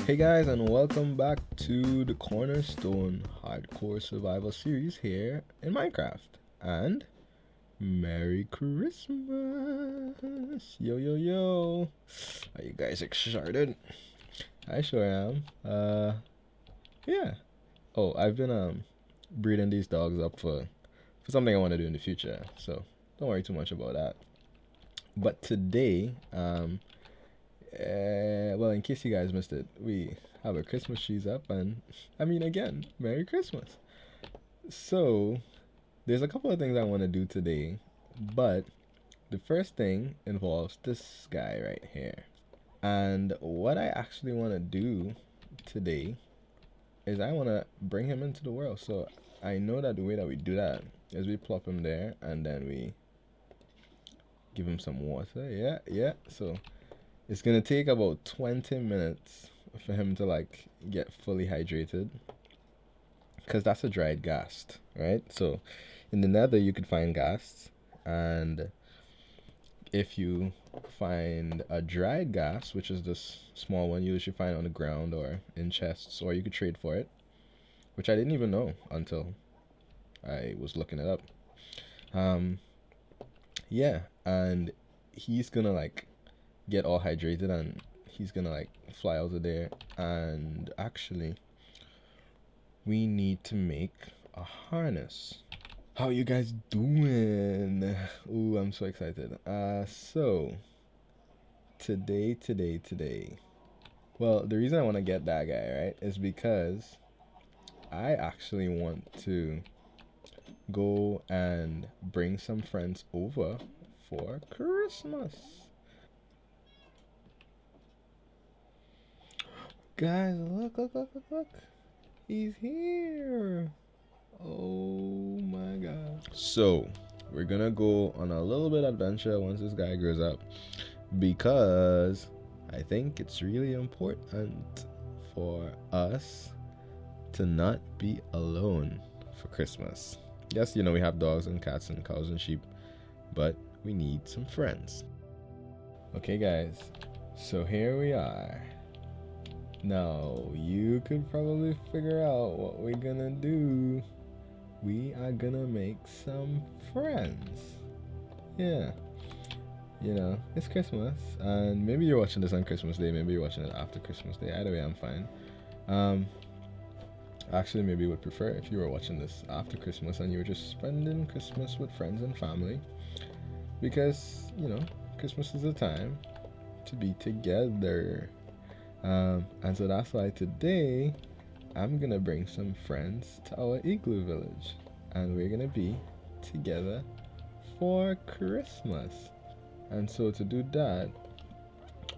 Hey guys, and welcome back to the Cornerstone Hardcore Survival Series here in Minecraft. And Merry Christmas! Yo, yo, yo! Are you guys excited? I sure am. Yeah. Oh, I've been breeding these dogs up for something I want to do in the future, so don't worry too much about that. But today, well, in case you guys missed it, we have our Christmas trees up, and I mean, again, Merry Christmas. So, there's a couple of things I want to do today, but the first thing involves this guy right here. And what I actually want to do today is I want to bring him into the world. So, I know that the way that we do that is we plop him there and then we give him some water. Yeah. So, it's gonna take about 20 minutes for him to like get fully hydrated, because that's a dried ghast, right? So in the nether you could find ghasts, and if you find a dried ghast, which is this small one, you usually find on the ground or in chests, or you could trade for it, which I didn't even know until I was looking it up. Yeah, and he's gonna like get all hydrated, and he's gonna like fly out of there. And actually, we need to make a harness. How you guys doing? Ooh, I'm so excited. So today. Well, the reason I want to get that guy, right, is because I actually want to go and bring some friends over for Christmas. Guys, look. He's here. Oh my god. So, we're gonna go on a little bit adventure once this guy grows up, because I think it's really important for us to not be alone for Christmas. Yes, we have dogs and cats and cows and sheep, but we need some friends. Okay, guys, so here we are. Now, you could probably figure out what we're gonna do. We are gonna make some friends. Yeah. It's Christmas, and maybe you're watching this on Christmas Day, maybe you're watching it after Christmas Day. Either way, I'm fine. Actually, maybe you would prefer if you were watching this after Christmas and you were just spending Christmas with friends and family, because, Christmas is a time to be together. And so that's why today I'm gonna bring some friends to our igloo village, and we're gonna be together for Christmas. And so to do that,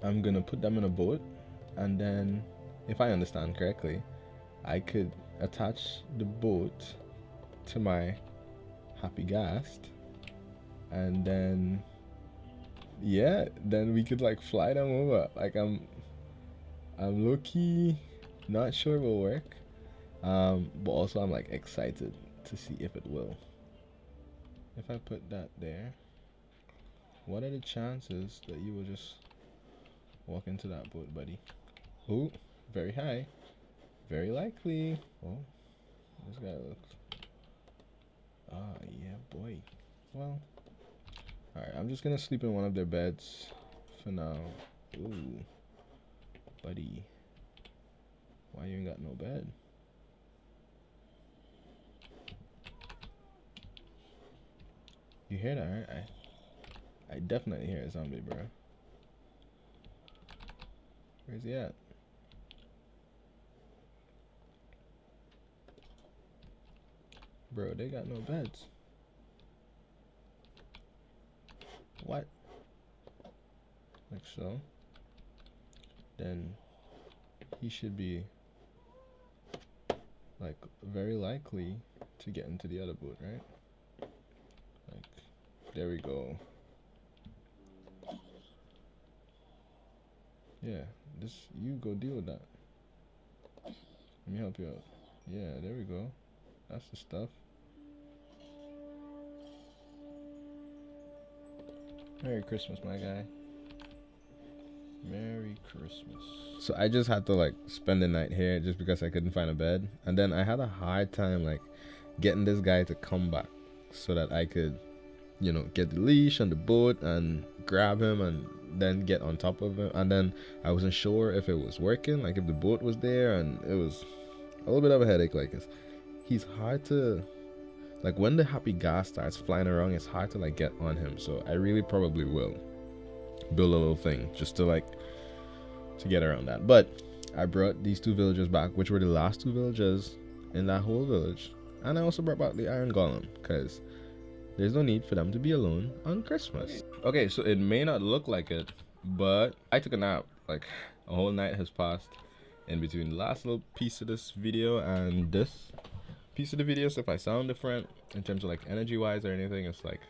I'm gonna put them in a boat, and then, if I understand correctly, I could attach the boat to my happy ghast, and then then we could like fly them over. Like I'm low key not sure it will work. But also I'm like excited to see if it will. If I put that there, what are the chances that you will just walk into that boat, buddy? Oh, very high. Very likely. Oh, this guy looks. Ah, yeah, boy. Well, alright, I'm just gonna sleep in one of their beds for now. Ooh, buddy. Why you ain't got no bed? You hear that, right? I definitely hear a zombie, bro. Where's he at? Bro, they got no beds. What? Like so. Then he should be like very likely to get into the other boat, right? Like, there we go. Yeah, you go deal with that. Let me help you out. Yeah, there we go. That's the stuff. Merry Christmas, my guy. Merry Christmas. So I just had to like spend the night here just because I couldn't find a bed, and then I had a hard time like getting this guy to come back so that I could, you know, get the leash on the boat and grab him and then get on top of him. And then I wasn't sure if it was working, like if the boat was there, and it was a little bit of a headache. Like he's hard to, like when the happy gas starts flying around, it's hard to like get on him. So I really probably will build a little thing just to like to get around that. But I brought these two villagers back, which were the last two villagers in that whole village. And I also brought back the iron golem because there's no need for them to be alone on Christmas. Okay, so it may not look like it, but I took a nap. Like a whole night has passed in between the last little piece of this video and this piece of the video. So if I sound different in terms of like energy wise or anything, it's like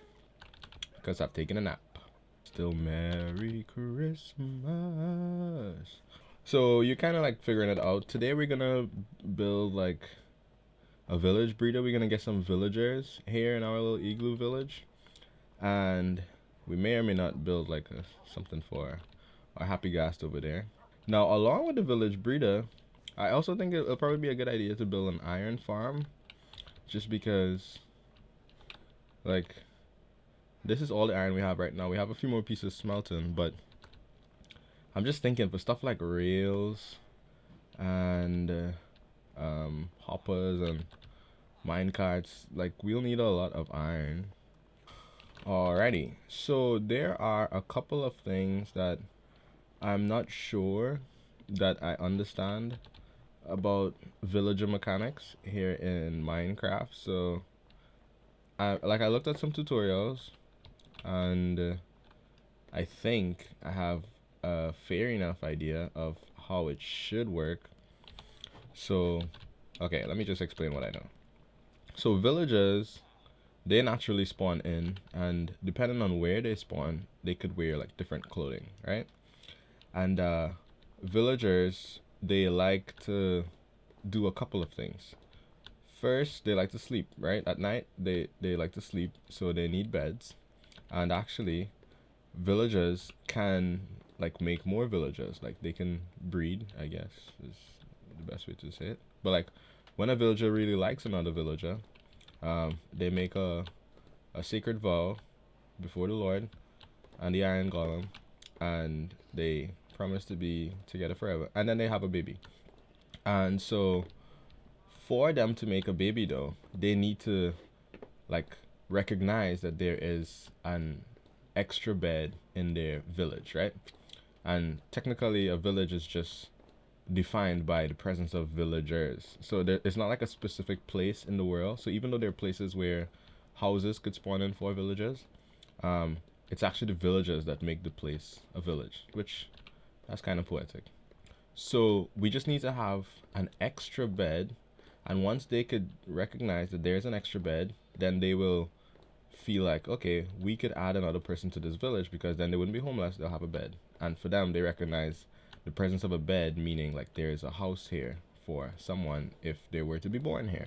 because I've taken a nap. Still Merry Christmas. So you're kind of like figuring it out. Today we're gonna build like a village breeder. We're gonna get some villagers here in our little igloo village, and we may or may not build like something for our happy guest over there. Now, along with the village breeder, I also think it'll probably be a good idea to build an iron farm, just because like this is all the iron we have right now. We have a few more pieces smelting, but I'm just thinking for stuff like rails and hoppers and mine carts, like we'll need a lot of iron. Alrighty, so there are a couple of things that I'm not sure that I understand about villager mechanics here in Minecraft. So I looked at some tutorials, and I think I have a fair enough idea of how it should work. So okay, let me just explain what I know. So villagers, they naturally spawn in, and depending on where they spawn, they could wear like different clothing, right? And villagers, they like to do a couple of things. First, they like to sleep, right? At night, they like to sleep, so they need beds. And actually, villagers can like make more villagers. Like they can breed, I guess is the best way to say it. But like when a villager really likes another villager, they make a sacred vow before the Lord and the Iron Golem, and they promise to be together forever. And then they have a baby. And so, for them to make a baby, though, they need to like recognize that there is an extra bed in their village, right? And technically, a village is just defined by the presence of villagers. So it's not like a specific place in the world. So even though there are places where houses could spawn in for villagers, it's actually the villagers that make the place a village, which that's kind of poetic. So we just need to have an extra bed, and once they could recognize that there's an extra bed, then they will feel like, okay, we could add another person to this village, because then they wouldn't be homeless, they'll have a bed. And for them, they recognize the presence of a bed, meaning like there's a house here for someone if they were to be born here.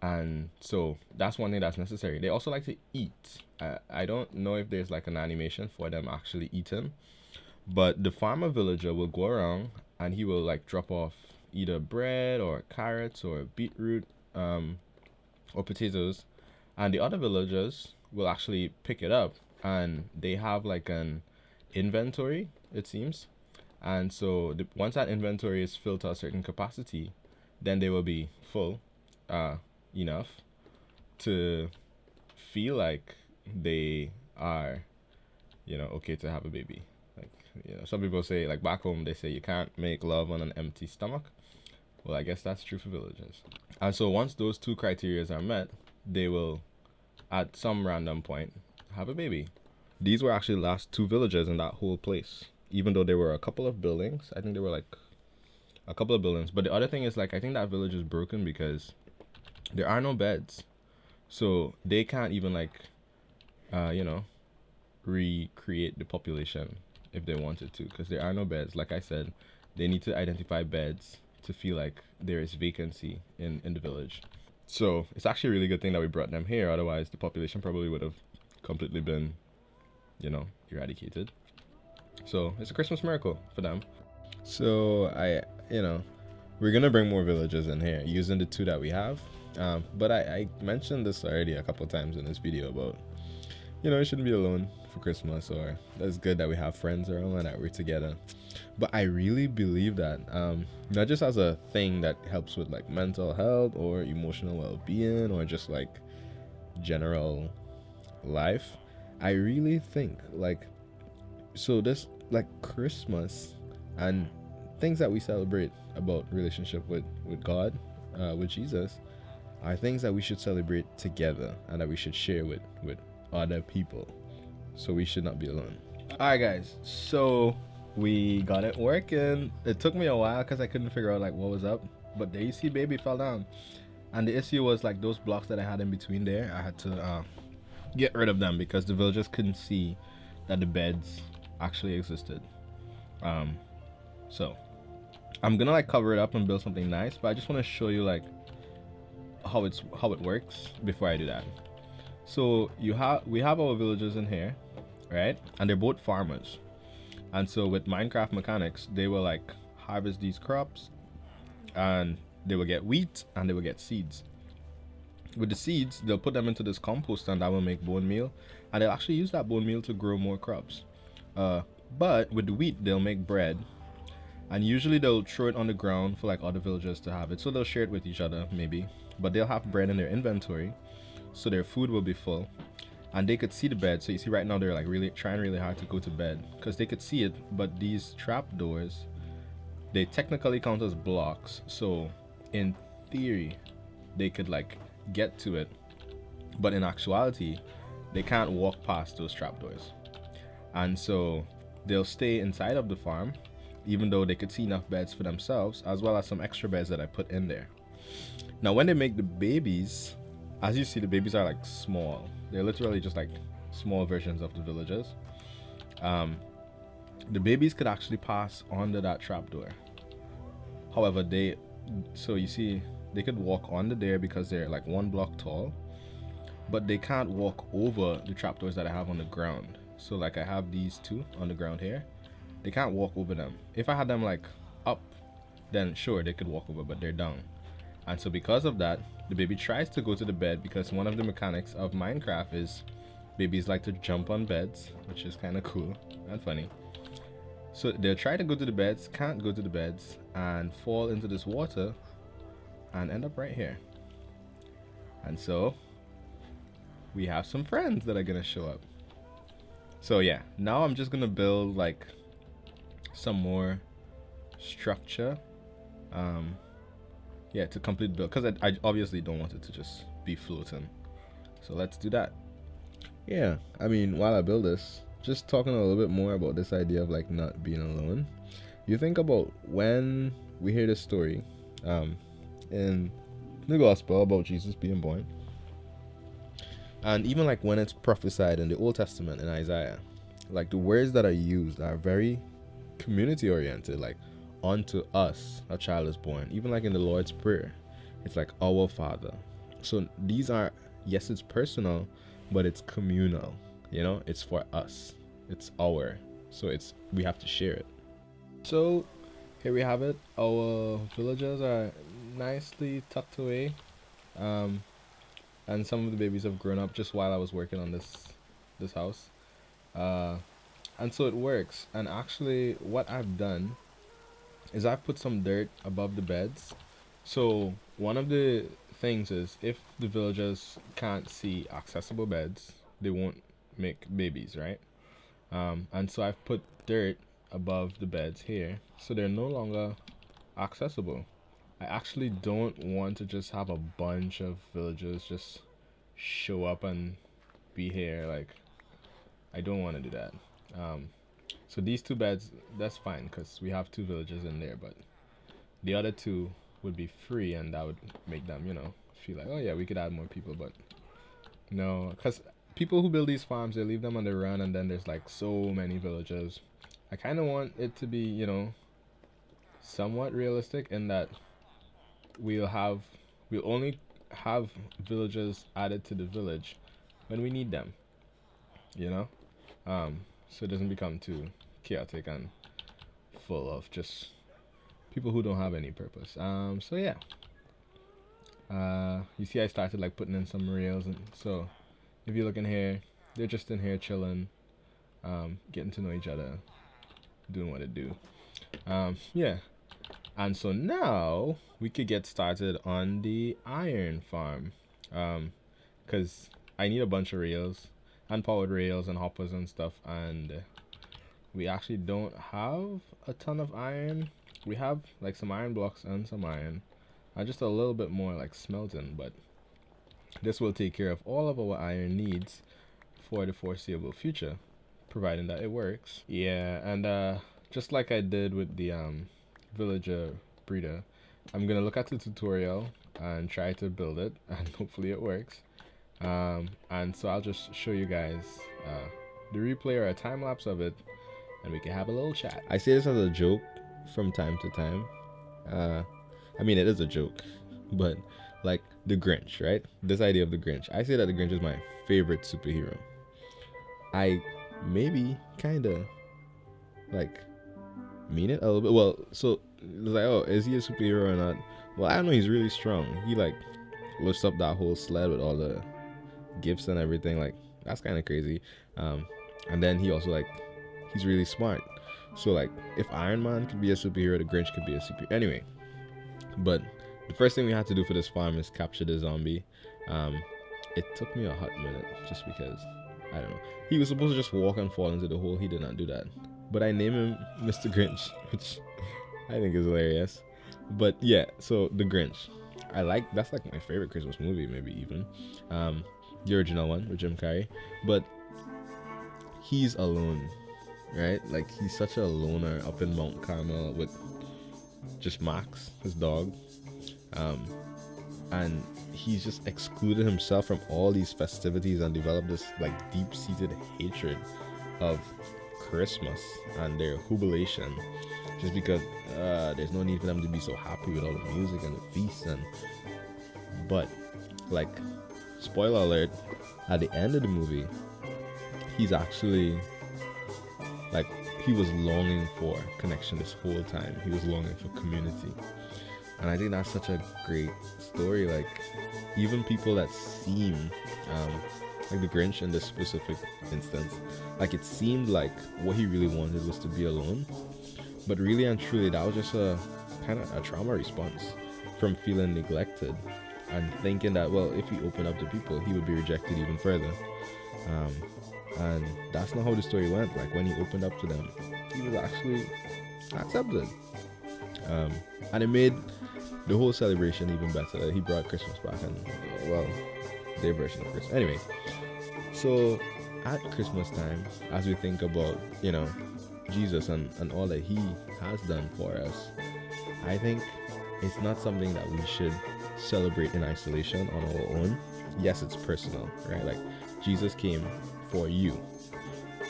And so that's one thing that's necessary. They also like to eat. I don't know if there's like an animation for them actually eating, but the farmer villager will go around and he will like drop off either bread or carrots or beetroot, or potatoes, and the other villagers will actually pick it up, and they have like an inventory, it seems. And so once that inventory is filled to a certain capacity, then they will be full enough to feel like they are, okay to have a baby. Like, some people say, like back home, they say you can't make love on an empty stomach. Well, I guess that's true for villagers. And so once those two criteria are met, they will, at some random point, have a baby. These were actually the last two villagers in that whole place. Even though there were a couple of buildings, I think there were like a couple of buildings. But the other thing is, like, I think that village is broken because there are no beds. So they can't even like, recreate the population if they wanted to, because there are no beds. Like I said, they need to identify beds to feel like there is vacancy in the village. So it's actually a really good thing that we brought them here. Otherwise, the population probably would have completely been, eradicated. So it's a Christmas miracle for them. So we're gonna bring more villagers in here using the two that we have. But I mentioned this already a couple times in this video about, you shouldn't be alone for Christmas, or that's good that we have friends around and that we're together. But I really believe that, not just as a thing that helps with like mental health or emotional well-being or just like general life. I really think like, so this like Christmas and things that we celebrate about relationship with God, with Jesus, are things that we should celebrate together and that we should share with other people. So we should not be alone. All right, guys. So we got it working. It took me a while because I couldn't figure out like what was up. But there you see, baby fell down, and the issue was like those blocks that I had in between there. I had to get rid of them because the villagers couldn't see that the beds actually existed. So I'm gonna like cover it up and build something nice, but I just want to show you like how it works before I do that. So we have our villagers in here, right? And they're both farmers. And so with Minecraft mechanics, they will like harvest these crops, and they will get wheat and they will get seeds. With the seeds, they'll put them into this compost and that will make bone meal, and they'll actually use that bone meal to grow more crops. But with the wheat, they'll make bread, and usually they'll throw it on the ground for like other villagers to have it. So they'll share it with each other maybe, but they'll have bread in their inventory, so their food will be full. And they could see the bed. So you see right now they're like really trying really hard to go to bed because they could see it, but these trap doors, they technically count as blocks. So in theory, they could like get to it, but in actuality, they can't walk past those trapdoors. And so they'll stay inside of the farm, even though they could see enough beds for themselves, as well as some extra beds that I put in there. Now, when they make the babies, as you see, the babies are like small. They're literally just like small versions of the villagers. The babies could actually pass under that trapdoor. However, so you see, they could walk under there because they're like one block tall, but they can't walk over the trapdoors that I have on the ground. So like I have these two on the ground here. They can't walk over them. If I had them like up, then sure, they could walk over, but they're down. And so because of that, the baby tries to go to the bed, because one of the mechanics of Minecraft is babies like to jump on beds, which is kind of cool and funny. So they'll try to go to the beds, can't go to the beds, and fall into this water and end up right here. And so we have some friends that are gonna show up. So yeah, now I'm just gonna build like some more structure, to complete build, because I obviously don't want it to just be floating. So let's do that. Yeah, I mean, while I build this, just talking a little bit more about this idea of like not being alone. You think about when we hear this story in the gospel about Jesus being born, and even like when it's prophesied in the Old Testament in Isaiah, like the words that are used are very community oriented, like unto us a child is born. Even like in the Lord's Prayer, it's like our Father. So these are, yes, it's personal, but it's communal, it's for us, it's our, so we have to share it. So here we have it. Our villagers are nicely tucked away, and some of the babies have grown up just while I was working on this house, and so it works. And actually what I've done is I've put some dirt above the beds. So one of the things is, if the villagers can't see accessible beds, they won't make babies, right? And so I've put dirt above the beds here, so they're no longer accessible. I actually don't want to just have a bunch of villagers just show up and be here. Like, I don't want to do that. So these two beds, that's fine because we have two villagers in there, but the other two would be free, and that would make them, feel like, oh yeah, we could add more people. But no, because people who build these farms, they leave them on the run, and then there's like so many villagers. I kind of want it to be, somewhat realistic in that we'll only have villagers added to the village when we need them, so it doesn't become too chaotic and full of just people who don't have any purpose. So yeah. You see I started like putting in some rails, and so if you look in here, they're just in here chilling, getting to know each other, doing what it do. Yeah. And so now we could get started on the iron farm. Because I need a bunch of rails and powered rails and hoppers and stuff, and we actually don't have a ton of iron. We have like some iron blocks and some iron, and just a little bit more like smelting, but this will take care of all of our iron needs for the foreseeable future, providing that it works. Yeah, and just like I did with the villager breeder, I'm gonna look at the tutorial and try to build it, and hopefully it works. And so I'll just show you guys the replay or a time lapse of it, and we can have a little chat. I say this as a joke from time to time. I mean, it is a joke, but like the Grinch, right? This idea of the Grinch. I say that the Grinch is my favorite superhero. I maybe kind of like mean it a little bit. Well, so it's like, oh, is he a superhero or not? Well, I know he's really strong. He like lifts up that whole sled with all the gifts and everything. Like, that's kind of crazy. And then he also like, he's really smart. So like, if Iron Man could be a superhero, the Grinch could be a superhero. Anyway, but the first thing we had to do for this farm is capture the zombie. It took me a hot minute just because, I don't know. He was supposed to just walk and fall into the hole. He did not do that. But I name him Mr. Grinch, which I think is hilarious. But yeah, so the Grinch. That's like my favorite Christmas movie, maybe even. The original one with Jim Carrey. But he's alone, right? Like, he's such a loner up in Mount Carmel with just Max, his dog. And he's just excluded himself from all these festivities and developed this like deep-seated hatred of Christmas and their jubilation, just because there's no need for them to be so happy with all the music and the feasts. But like, spoiler alert, at the end of the movie, he's actually like, he was longing for connection this whole time. He was longing for community. And I think that's such a great story. Like, even people that seem like the Grinch in this specific instance, like, it seemed like what he really wanted was to be alone, but really and truly that was just a kind of a trauma response from feeling neglected and thinking that, well, if he opened up to people, he would be rejected even further. And that's not how the story went. Like, when he opened up to them, he was actually accepted. And it made the whole celebration even better. He brought Christmas back, and well, their version of Christmas. Anyway, so at Christmas time, as we think about, you know, Jesus and all that he has done for us, I think it's not something that we should celebrate in isolation on our own. Yes, it's personal, right? Like, Jesus came for you,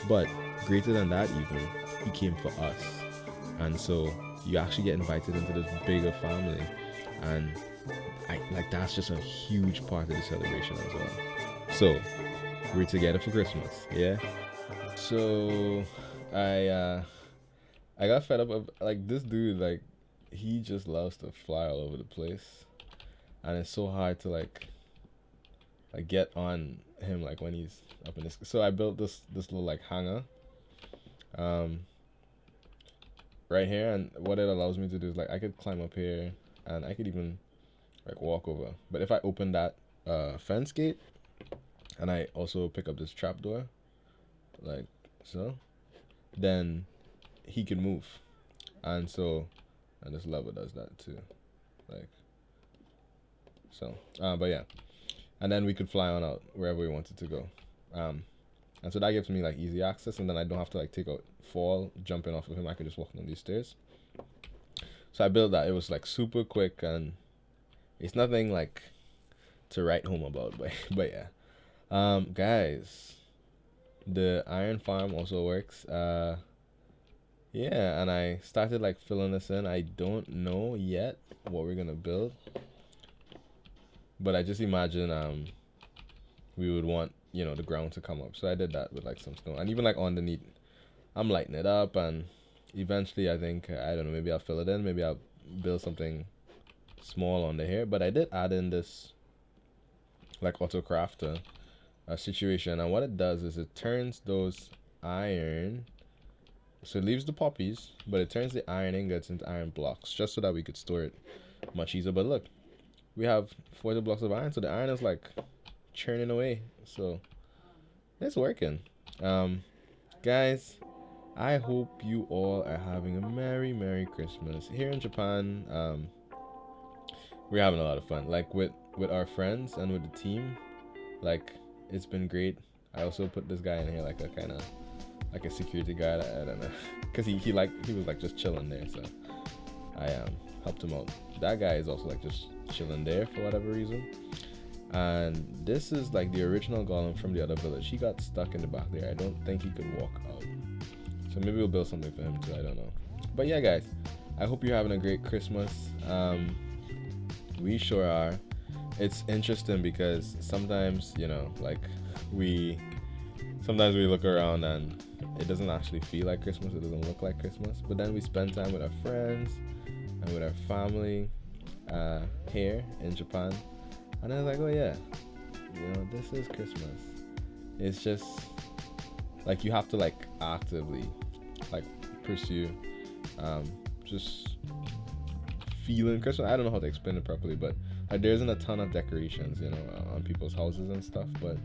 but greater than that, even, he came for us. And so you actually get invited into this bigger family, and that's just a huge part of the celebration as well. So we're together for Christmas, yeah. So I got fed up of like this dude. Like, he just loves to fly all over the place, and it's so hard to like get on him like when he's up in this. So I built this little like hangar right here, and what it allows me to do is like I could climb up here, and I could even like walk over. But if I open that fence gate, and I also pick up this trapdoor, like so, then he can move. And so, and this lever does that too, like so. But yeah, and then we could fly on out wherever we wanted to go. And so that gives me like easy access, and then I don't have to like fall jumping off of him. I can just walk down these stairs. So I built that. It was like super quick, and it's nothing like to write home about, but yeah. Guys, the iron farm also works. Yeah, and I started like filling this in. I don't know yet what we're gonna build, but I just imagine we would want, you know, the ground to come up. So I did that with like some stone, and even like underneath I'm lighting it up, and eventually I think, I don't know, maybe I'll fill it in, maybe I'll build something small under here. But I did add in this like auto crafter situation, and what it does is it turns those iron, so it leaves the poppies, but it turns the iron ingots into iron blocks just so that we could store it much easier. But look, we have 40 blocks of iron, so the iron is like churning away, so it's working. Guys, I hope you all are having a merry Christmas. Here in Japan, we're having a lot of fun, like with our friends and with the team. Like, it's been great. I also put this guy in here like a kind of like a security guard. I don't know, because he was like just chilling there, so I helped him out. That guy is also like just chilling there for whatever reason. And this is like the original golem from the other village. He got stuck in the back there. I don't think he could walk out, so maybe we'll build something for him too. I don't know. But yeah, guys, I hope you're having a great Christmas. We sure are. It's interesting because sometimes, you know, like sometimes we look around and it doesn't actually feel like Christmas. It doesn't look like Christmas. But then we spend time with our friends and with our family here in Japan, and I was like, oh yeah, you know, this is Christmas. It's just like you have to like actively like pursue just feeling Christmas. I don't know how to explain it properly, but like there isn't a ton of decorations, you know, on people's houses and stuff, but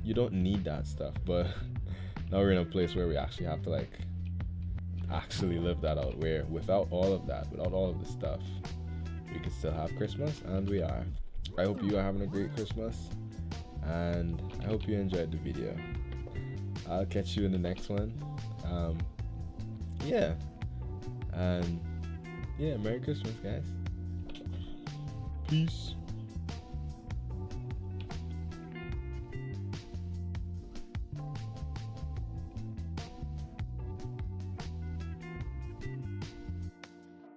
you don't need that stuff. But now we're in a place where we actually have to like actually live that out, where without all of that, without all of the stuff, we can still have Christmas, and we are. I hope you are having a great Christmas, and I hope you enjoyed the video. I'll catch you in the next one. Yeah, and yeah, Merry Christmas, guys. Peace.